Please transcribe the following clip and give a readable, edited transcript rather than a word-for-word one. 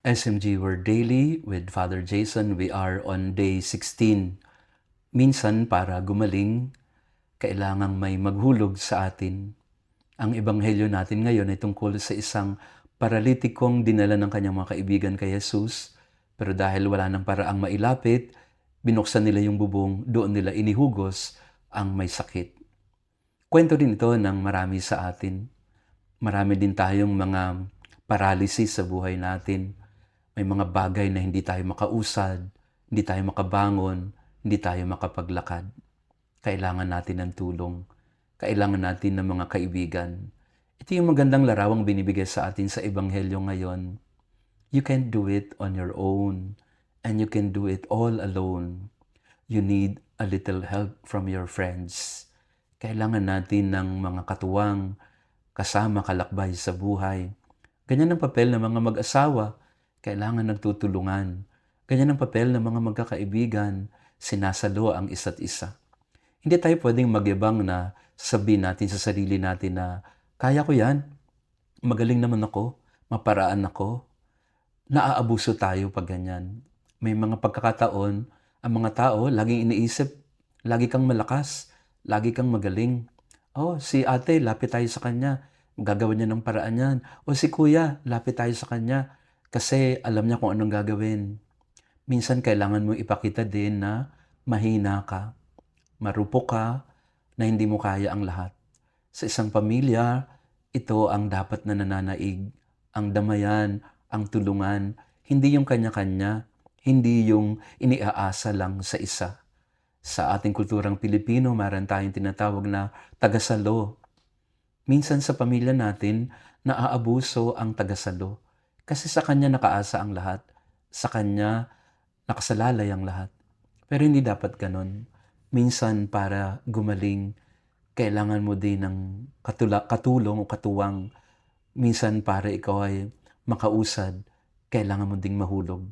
SMG Word Daily with Father Jason. We are on day 16. Minsan para gumaling, kailangang may maghulog sa atin. Ang ebanghelyo natin ngayon ay tungkol sa isang paralitikong dinala ng kanyang mga kaibigan kay Jesus. Pero dahil wala ng paraang mailapit, binuksan nila yung bubong, doon nila inihugos ang may sakit. Kwento din ito ng marami sa atin. Marami din tayong mga paralysis sa buhay natin. May mga bagay na hindi tayo makausad, hindi tayo makabangon, hindi tayo makapaglakad. Kailangan natin ng tulong. Kailangan natin ng mga kaibigan. Ito yung magandang larawang binibigay sa atin sa Ebanghelyo ngayon. You can't do it on your own, and you can do it all alone. You need a little help from your friends. Kailangan natin ng mga katuwang, kasama kalakbay sa buhay. Ganyan ang papel ng mga mag-asawa. Kailangan nagtutulungan. Ganyan ang papel ng mga magkakaibigan, sinasalo ang isa't isa. Hindi tayo pwedeng magyabang na sabihin natin sa sarili natin na, kaya ko yan, magaling naman ako, maparaan ako. Naaabuso tayo pag ganyan. May mga pagkakataon, ang mga tao laging iniisip, lagi kang malakas, lagi kang magaling. Oh, si ate, lapit tayo sa kanya, gagawin niya ng paraan yan. O si kuya, lapit tayo sa kanya, kasi alam niya kung anong gagawin. Minsan kailangan mo ipakita din na mahina ka, marupok ka, na hindi mo kaya ang lahat. Sa isang pamilya, ito ang dapat na nananaig. Ang damayan, ang tulungan, hindi yung kanya-kanya, hindi yung iniaasa lang sa isa. Sa ating kulturang Pilipino, meron tayong tinatawag na tagasalo. Minsan sa pamilya natin, naaabuso ang tagasalo. Kasi sa kanya nakaasa ang lahat. Sa kanya nakasalalay ang lahat. Pero hindi dapat ganon. Minsan para gumaling, kailangan mo din ng katulong o katuwang. Minsan para ikaw ay makausad, kailangan mo ding mahulog.